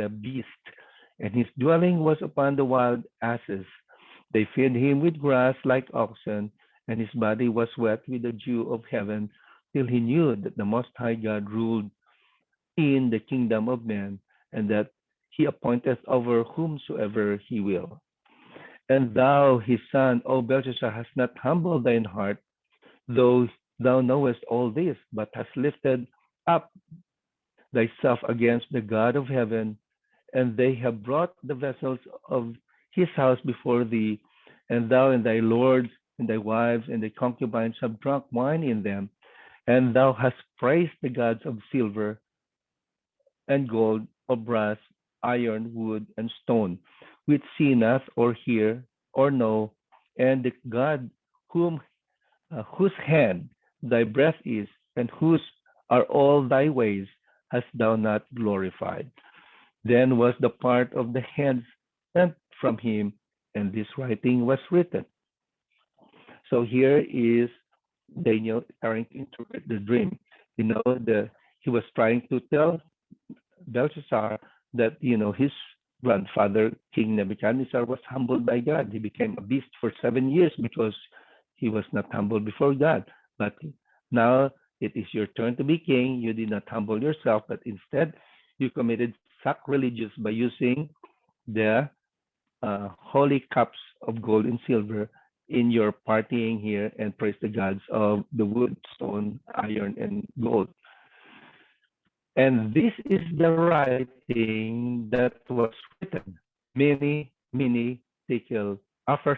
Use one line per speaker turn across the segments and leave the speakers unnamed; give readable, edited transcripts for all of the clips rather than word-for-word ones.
the beast, and his dwelling was upon the wild asses. They fed him with grass like oxen, and his body was wet with the dew of heaven, till he knew that the Most High God ruled in the kingdom of men, and that he appointeth over whomsoever he will. And thou, his son, O Belshazzar, hast not humbled thine heart, though thou knowest all this, but hast lifted up thyself against the God of heaven, and they have brought the vessels of his house before thee, and thou and thy lords and thy wives and thy concubines have drunk wine in them, and thou hast praised the gods of silver and gold, of brass, iron, wood, and stone, which see not or hear or know, and the God whom whose hand thy breath is, and whose are all thy ways, hast thou not glorified. Then was the part of the hands sent from him, and this writing was written. So here is Daniel trying to interpret the dream. He was trying to tell Belshazzar that, his grandfather, King Nebuchadnezzar, was humbled by God. He became a beast for 7 years because he was not humble before God. But now it is your turn to be king. You did not humble yourself, but instead you committed sacrilegious by using the holy cups of gold and silver in your partying here, and praise the gods of the wood, stone, iron, and gold. And this is the writing that was written. Many, many tekel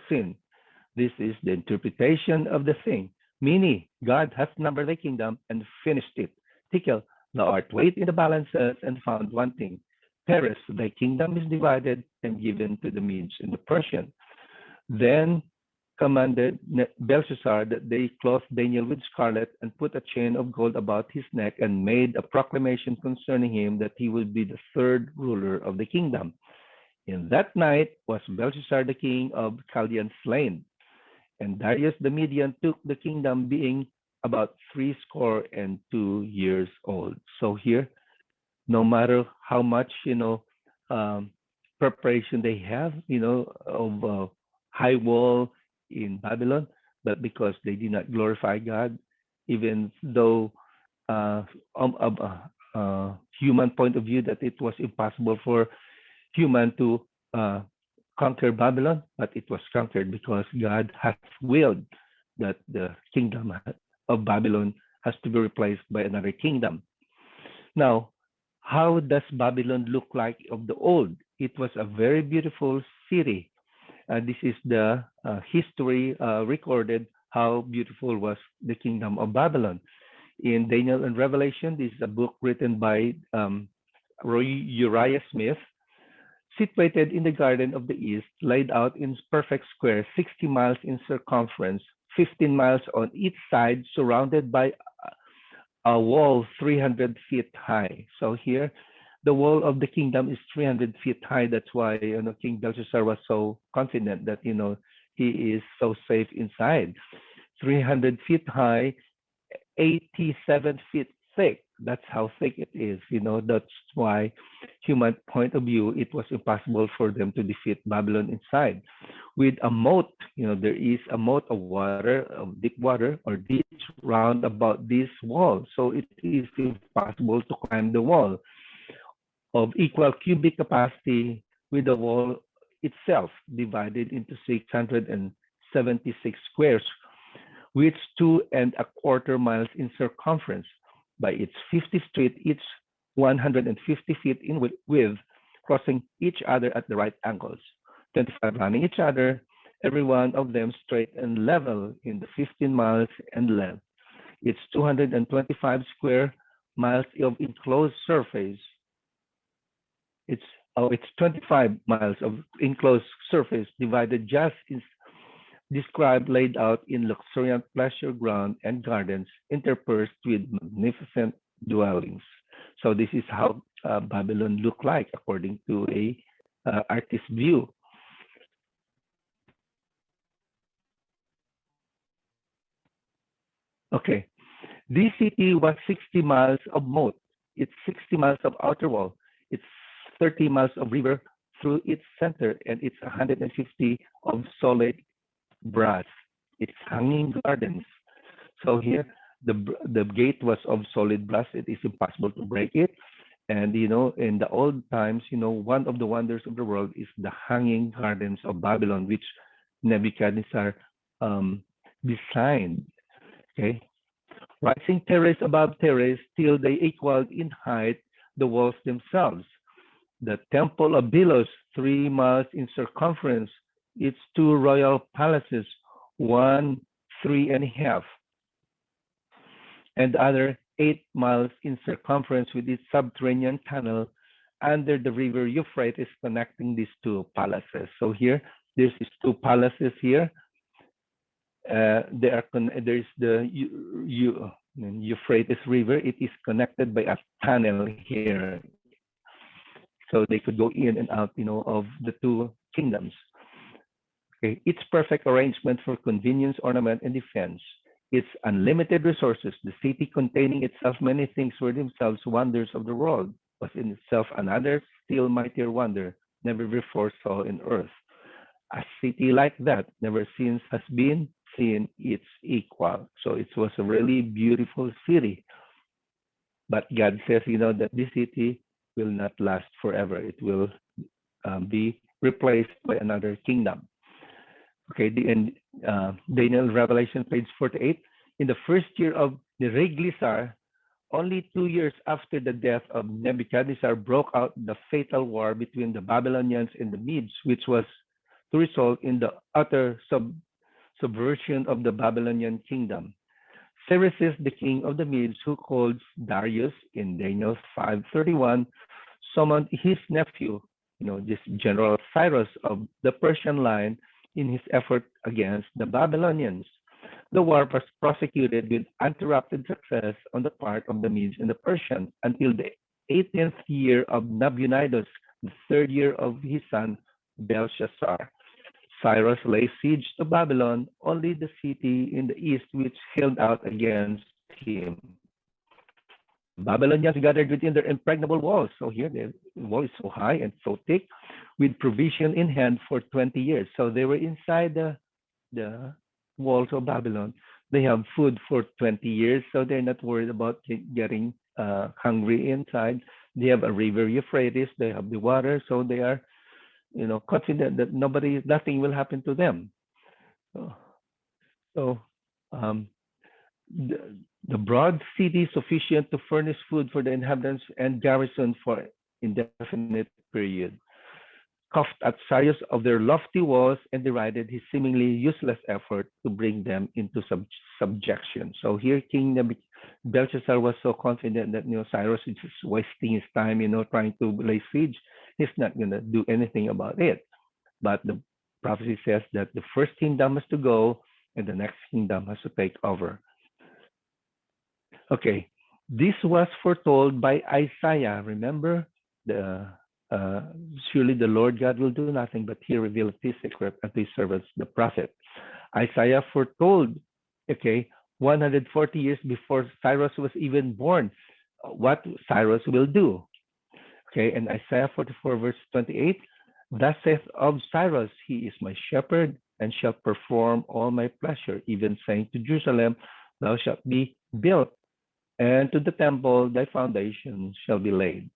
sin. This is the interpretation of the thing. Many, God has numbered the kingdom and finished it. Tekel, thou art weighed in the balances and found wanting. Peres, thy kingdom is divided and given to the Medes and the Persian. Then commanded Belshazzar that they clothe Daniel with scarlet and put a chain of gold about his neck, and made a proclamation concerning him that he would be the third ruler of the kingdom. In that night was Belshazzar the king of Chaldeans slain, and Darius the Median took the kingdom, being about 62 years old. So here, no matter how much preparation they have, of high wall in Babylon, but because they did not glorify God, even though human point of view that it was impossible for human to conquer Babylon, but it was conquered because God has willed that the kingdom of Babylon has to be replaced by another kingdom. Now, how does Babylon look like of the old? It was a very beautiful city. This is the history recorded how beautiful was the kingdom of Babylon. In Daniel and Revelation, this is a book written by Uriah Smith, situated in the Garden of the East, laid out in perfect square, 60 miles in circumference, 15 miles on each side, surrounded by a wall 300 feet high. So here, the wall of the kingdom is 300 feet high. That's why King Belshazzar was so confident that he is so safe inside. 300 feet high, 87 feet thick. That's how thick it is. That's why, human point of view, it was impossible for them to defeat Babylon inside. With a moat, there is a moat of water, of deep water or ditch round about this wall. So it is impossible to climb the wall, of equal cubic capacity, with the wall itself divided into 676 squares, which 2.25 miles in circumference. By its 50 streets, each 150 feet in width, crossing each other at the right angles, 25 running each other, every one of them straight and level in the 15 miles in length. It's 225 square miles of enclosed surface. It's 25 miles of enclosed surface, divided just is described, laid out in luxuriant pleasure ground and gardens, interspersed with magnificent dwellings. So this is how Babylon looked like according to a artist's view. Okay, this city was 60 miles of moat. It's 60 miles of outer wall. It's 30 miles of river through its center, and it's 150 of solid brass. It's hanging gardens. So here, the gate was of solid brass. It is impossible to break it. And in the old times, one of the wonders of the world is the hanging gardens of Babylon, which Nebuchadnezzar um, designed. Okay, rising terrace above terrace till they equaled in height the walls themselves. The Temple of Belos, 3 miles in circumference, its two royal palaces, one 3.5, and the other 8 miles in circumference with its subterranean tunnel under the river Euphrates connecting these two palaces. So here, there's these two palaces here. There's the Euphrates River. It is connected by a tunnel here, so they could go in and out, of the two kingdoms. Okay, its perfect arrangement for convenience, ornament, and defense. Its unlimited resources, the city containing itself many things were themselves wonders of the world, was in itself another still mightier wonder never before saw in earth. A city like that never since has been seen its equal. So it was a really beautiful city. But God says, that this city will not last forever. It will be replaced by another kingdom. Okay, Daniel Revelation, page 48. In the first year of the Reglisar, only 2 years after the death of Nebuchadnezzar, broke out the fatal war between the Babylonians and the Medes, which was to result in the utter subversion of the Babylonian kingdom. Cyrus, the king of the Medes, who called Darius in Daniel 5:31, summoned his nephew, this General Cyrus of the Persian line, in his effort against the Babylonians. The war was prosecuted with uninterrupted success on the part of the Medes and the Persians until the 18th year of Nabonidus, the third year of his son Belshazzar. Cyrus laid siege to Babylon, only the city in the east which held out against him. The Babylonians gathered within their impregnable walls. So here the wall is so high and so thick, with provision in hand for 20 years. So they were inside the walls of Babylon. They have food for 20 years, so they're not worried about getting hungry inside. They have a river Euphrates. They have the water, so they are, confident that nothing will happen to them. So um, the broad city sufficient to furnish food for the inhabitants and garrison for indefinite period, scoffed at Cyrus of their lofty walls and derided his seemingly useless effort to bring them into subjection. So here King Belshazzar was so confident that Cyrus is just wasting his time, trying to lay siege. He's not going to do anything about it. But the prophecy says that the first kingdom has to go and the next kingdom has to take over. Okay, this was foretold by Isaiah. Remember, the surely the Lord God will do nothing, but he revealed his secret unto his servants, the prophet. Isaiah foretold, 140 years before Cyrus was even born, what Cyrus will do. Okay, and Isaiah 44 verse 28, thus saith of Cyrus, he is my shepherd and shall perform all my pleasure, even saying to Jerusalem, thou shalt be built, and to the temple thy foundation shall be laid.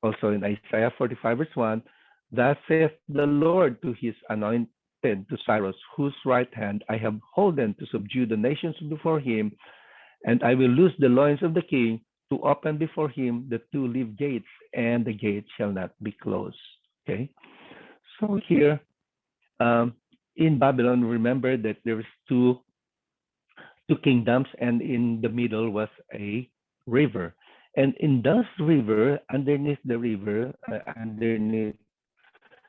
Also in Isaiah 45 verse 1, thus saith the Lord to his anointed, to Cyrus, whose right hand I have holden to subdue the nations before him, and I will loose the loins of the king, to open before him the two-leaved gates, and the gates shall not be closed. Okay, so here in Babylon, remember that there is two kingdoms, and in the middle was a river. And in this river, underneath the river,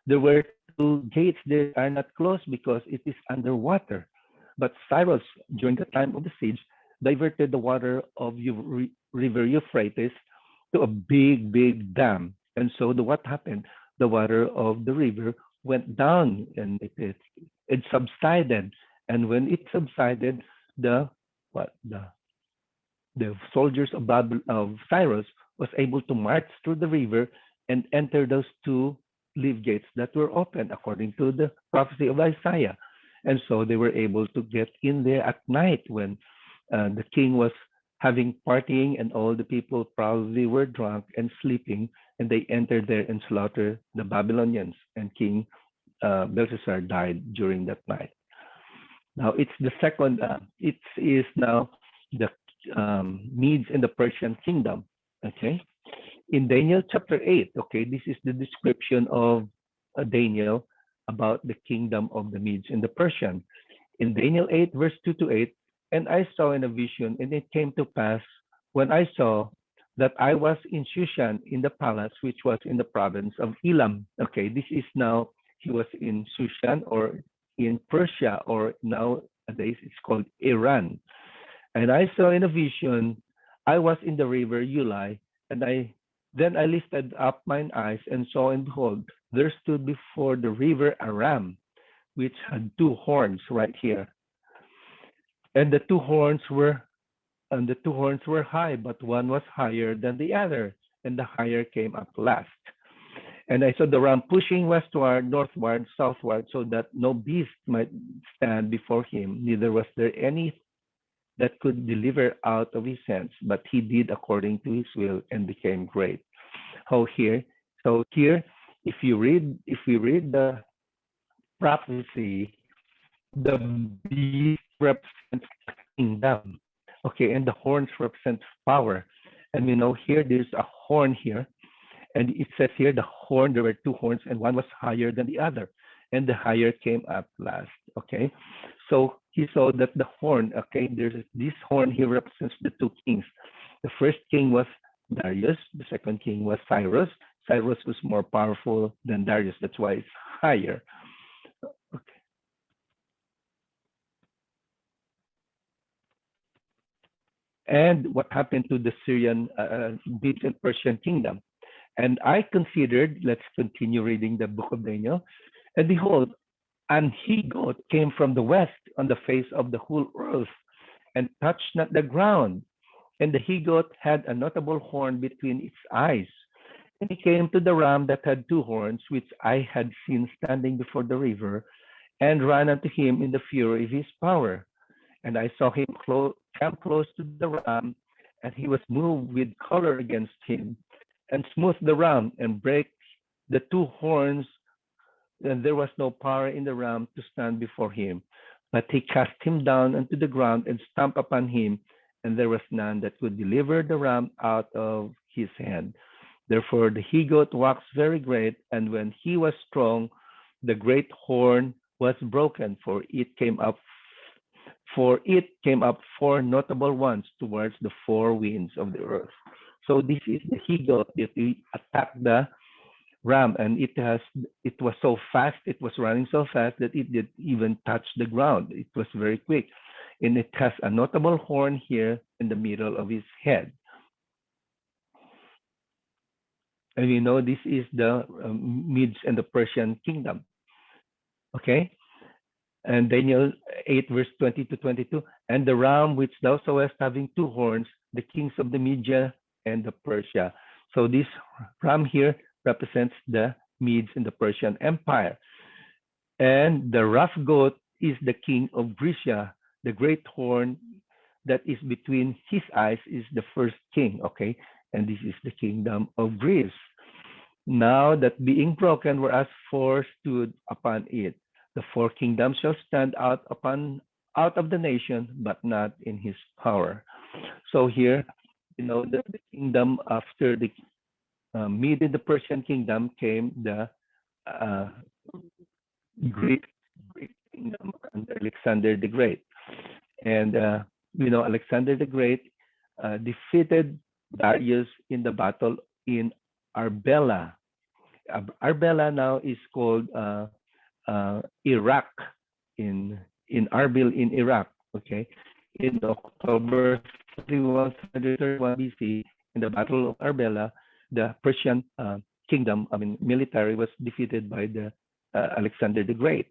there were two gates that are not closed because it is underwater. But Cyrus, during the time of the siege, diverted the water of river Euphrates to a big dam. And so what happened? The water of the river went down and it subsided. And when it subsided, the soldiers of Cyrus was able to march through the river and enter those two leaf gates that were open according to the prophecy of Isaiah. And so they were able to get in there at night when the king was having partying and all the people probably were drunk and sleeping, and they entered there and slaughtered the Babylonians, and King Belshazzar died during that night. Now it's the second, it is now the Medes and the Persian kingdom. Okay. In Daniel chapter 8, okay, this is the description of Daniel about the kingdom of the Medes and the Persian. In Daniel 8, verse 2 to 8, and I saw in a vision, and it came to pass when I saw that I was in Shushan in the palace, which was in the province of Elam. Okay, this is now, he was in Shushan or in Persia, or nowadays it's called Iran. And I saw in a vision, I was in the river Ulai, and I lifted up mine eyes and saw, and behold, there stood before the river a ram, which had two horns right here. And the two horns were high, but one was higher than the other, and the higher came up last. And I saw the ram pushing westward, northward, southward, so that no beast might stand before him, neither was there any that could deliver out of his hands, but he did according to his will and became great. How here? So here, if we read the prophecy, the beast represents kingdom. Okay, and the horns represent power. And we know here there's a horn here, and it says here the horn, there were two horns, and one was higher than the other, and the higher came up last. Okay, so he saw that the horn, okay, there's this horn here represents the two kings. The first king was Darius, the second king was Cyrus. Cyrus was more powerful than Darius, that's why it's higher. Okay. And what happened to the Syrian, Medes Persian kingdom? And I considered, let's continue reading the book of Daniel. And behold, an he goat came from the west on the face of the whole earth and touched not the ground. And the he goat had a notable horn between its eyes. And he came to the ram that had two horns, which I had seen standing before the river, and ran unto him in the fury of his power. And I saw him come close to the ram, and he was moved with color against him, and smote the ram, and brake the two horns, and there was no power in the ram to stand before him. But he cast him down unto the ground, and stamped upon him, and there was none that could deliver the ram out of his hand. Therefore the he goat waxed very great, and when he was strong, the great horn was broken, for it came up four notable ones towards the four winds of the earth. So this is the he goat that we attacked the ram, and it was so fast, it was running so fast that it didn't even touch the ground. It was very quick. And it has a notable horn here in the middle of his head. And we know this is the Medes and the Persian kingdom. Okay? And Daniel 8, verse 20 to 22. And the ram which thou sawest having two horns, the kings of the Media and the Persia. So this ram here represents the Medes and the Persian Empire. And the rough goat is the king of Grecia. The great horn that is between his eyes is the first king. Okay? And this is the kingdom of Greece. Now that being broken, whereas four stood upon it, the four kingdoms shall stand out of the nation, but not in his power. So here, you know, the kingdom after the Mede and the Persian kingdom came the uh, Greek kingdom under Alexander the Great, and Alexander the Great defeated Darius in the battle in Arbela. Arbela now is called Iraq, in Arbil in Iraq. Okay, in October 131 BC, in the Battle of Arbela, the Persian kingdom, military, was defeated by the Alexander the Great.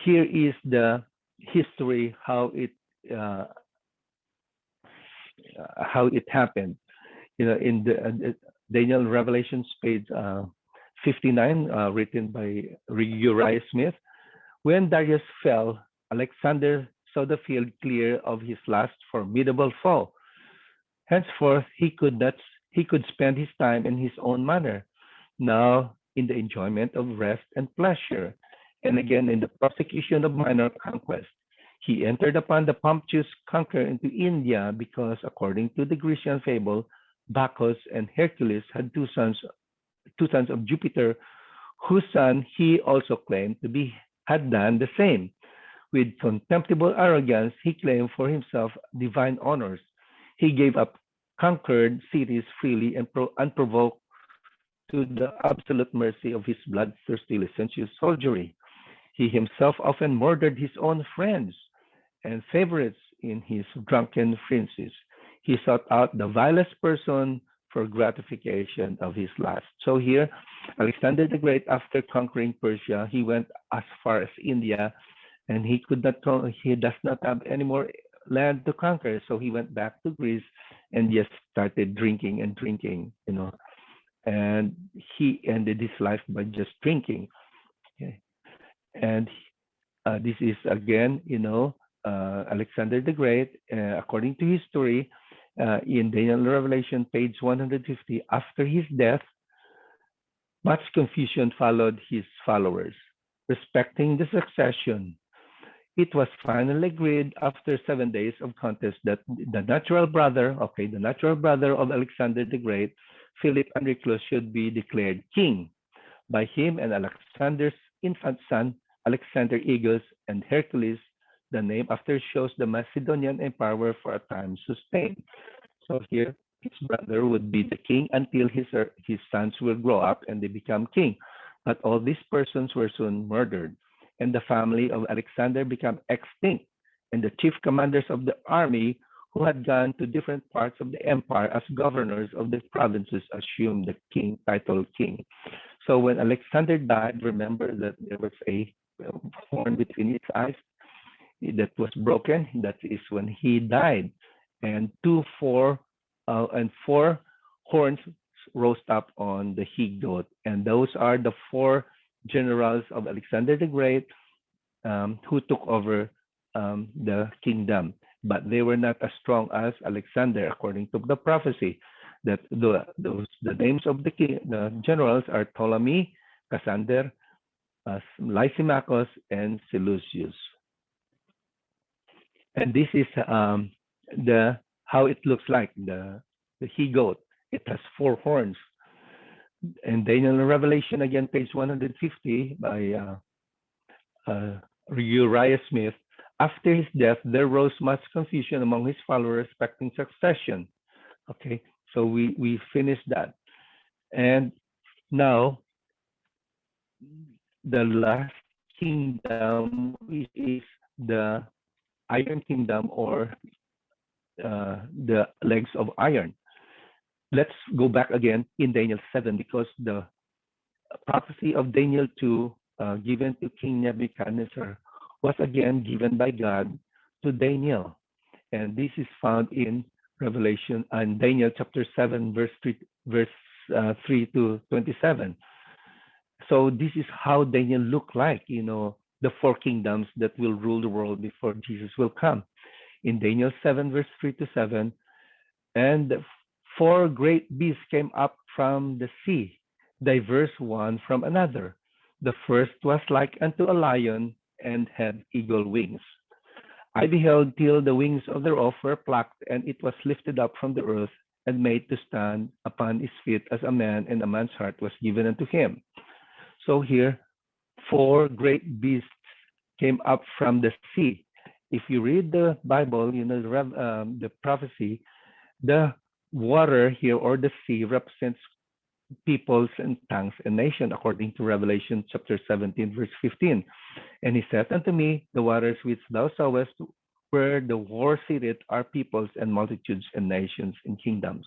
Here is the history how it happened. In the Daniel Revelations page 59, written by Uriah Smith. When Darius fell, Alexander saw the field clear of his last formidable foe. Henceforth he could spend his time in his own manner, now in the enjoyment of rest and pleasure, and again in the prosecution of minor conquest. He entered upon the Pompeius conquer into India because, according to the Grecian fable, Bacchus and Hercules had two sons of Jupiter, whose son he also claimed to be had done the same. With contemptible arrogance, he claimed for himself divine honors. He gave up conquered cities freely and unprovoked to the absolute mercy of his bloodthirsty licentious soldiery. He himself often murdered his own friends and favorites in his drunken frenzies. He sought out the vilest person for gratification of his lust. So here, Alexander the Great, after conquering Persia, he went as far as India, and he does not have any more land to conquer. So he went back to Greece and just started drinking and drinking, and he ended his life by just drinking. Okay. And this is again, Alexander the Great, according to history, in Daniel Revelation, page 150, after his death, much confusion followed his followers respecting the succession. It was finally agreed after 7 days of contest that the natural brother of Alexander the Great, Philip Androclus, should be declared king by him and Alexander's infant son, Alexander Egus and Hercules. The name after shows the Macedonian Empire were for a time sustained. So here, his brother would be the king until his sons will grow up and they become king. But all these persons were soon murdered, and the family of Alexander became extinct, and the chief commanders of the army who had gone to different parts of the empire as governors of the provinces assumed the king title king. So when Alexander died, remember that there was a horn between his eyes that was broken. That is when he died, and four horns rose up on the he goat, and those are the four generals of Alexander the Great, who took over the kingdom. But they were not as strong as Alexander, according to the prophecy. That the names of the generals are Ptolemy, Cassander, Lysimachus, and Seleucus. And this is the how it looks like the he goat. It has four horns. And Daniel in Revelation, again, page 150 by Uriah Smith. After his death, there rose much confusion among his followers respecting succession. Okay, so we finished that. And now, the last kingdom is the Iron Kingdom, or the legs of iron. Let's go back again in Daniel 7, because the prophecy of Daniel 2, given to King Nebuchadnezzar, was again given by God to Daniel. And this is found in Revelation and Daniel chapter 7, verse 3 to 27. So this is how Daniel looked like, the four kingdoms that will rule the world before Jesus will come. In Daniel 7, verse 3 to 7, and four great beasts came up from the sea, diverse one from another. The first was like unto a lion, and had eagle wings. I beheld till the wings of thereof were plucked, and it was lifted up from the earth, and made to stand upon his feet as a man, and a man's heart was given unto him. So here, four great beasts came up from the sea. If you read the Bible, the prophecy, the water here, or the sea, represents peoples and tongues and nation, according to Revelation chapter 17, verse 15. And he said unto me, the waters which thou sawest, where the war seated, are peoples and multitudes and nations and kingdoms.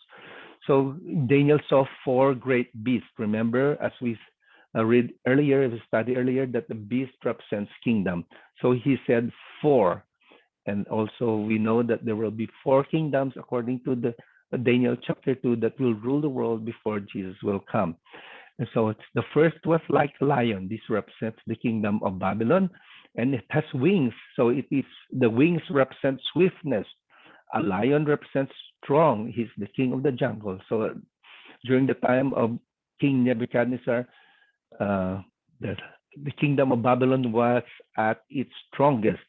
So Daniel saw four great beasts. Remember, as we read earlier, we studied earlier, that the beast represents kingdom. So he said four. And also we know that there will be four kingdoms according to the Daniel chapter 2 that will rule the world before Jesus will come. And so it's, the first was like a lion. This represents the kingdom of Babylon, and it has wings. So it is, the wings represent swiftness. A lion represents strong. He's the king of the jungle. So during the time of King Nebuchadnezzar, uh, the, the kingdom of Babylon was at its strongest.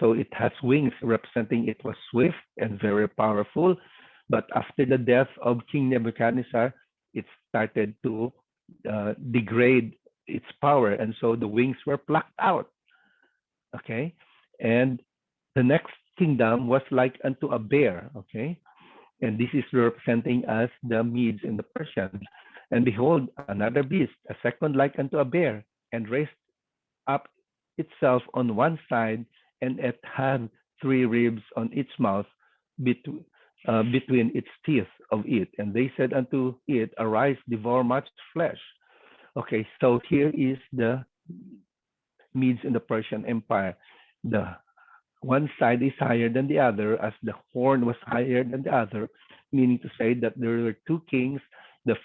So it has wings, representing it was swift and very powerful. But after the death of King Nebuchadnezzar, it started to degrade its power. And so the wings were plucked out. Okay. And the next kingdom was like unto a bear. Okay. And this is representing us the Medes and the Persians. And behold, another beast, a second like unto a bear, and raised up itself on one side, and it had three ribs on its mouth between its teeth of it. And they said unto it, Arise, devour much flesh. Okay, so here is the Medes and the Persian Empire. The one side is higher than the other, as the horn was higher than the other, meaning to say that there were two kings. The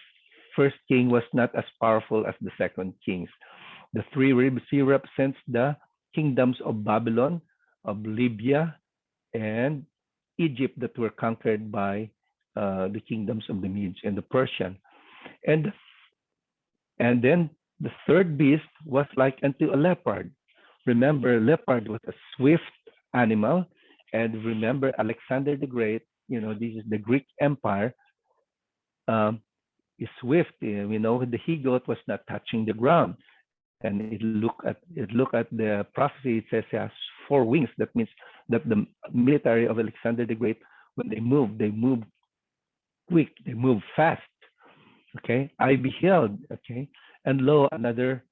first king was not as powerful as the second kings. The three ribs here represents the kingdoms of Babylon, of Libya, and Egypt that were conquered by the kingdoms of the Medes and the Persian. And and then the third beast was like unto a leopard. Remember, leopard was a swift animal. And remember, Alexander the Great, this is the Greek Empire, um, is swift. We know the he goat was not touching the ground. And it look at the prophecy, it says it has four wings. That means that the military of Alexander the Great, when they move quick, they move fast. Okay, I beheld, okay, and lo, another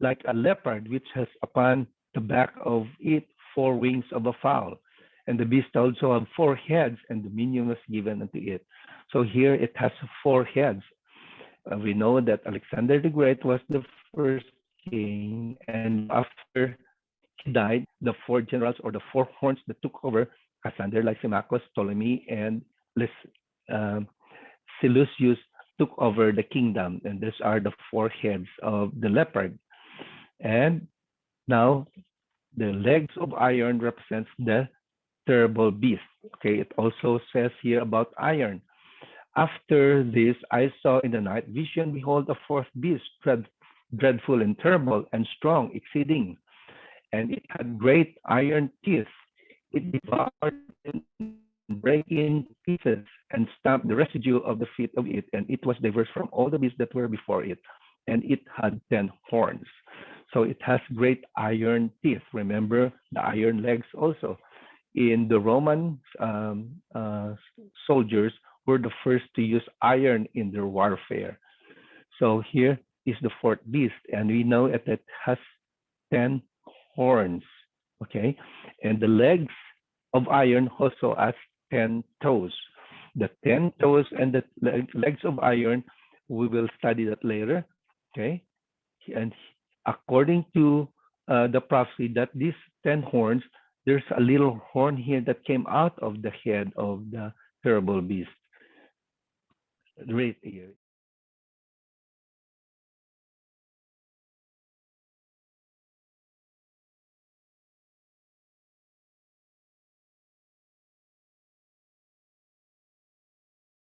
like a leopard, which has upon the back of it four wings of a fowl. And the beast also had four heads, and dominion was given unto it. So here it has four heads. We know that Alexander the Great was the first king, and after he died, the four generals or the four horns that took over, Cassander, Lysimachus, Ptolemy, and um, Seleucus, took over the kingdom. And these are the four heads of the leopard. And now the legs of iron represents the terrible beast. Okay, it also says here about iron. After this, I saw in the night vision, behold, a fourth beast, dreadful and terrible and strong, exceeding. And it had great iron teeth. It devoured and brake in pieces and stamped the residue of the feet of it. And it was diverse from all the beasts that were before it. And it had 10 horns. So it has great iron teeth. Remember the iron legs also. In the Roman soldiers were the first to use iron in their warfare. So here is the fourth beast, and we know that it has 10 horns. Okay, and the legs of iron also has 10 toes. The 10 toes and the legs of iron, we will study that later. Okay, and according to the prophecy that these 10 horns, there's a little horn here that came out of the head of the terrible beast right here.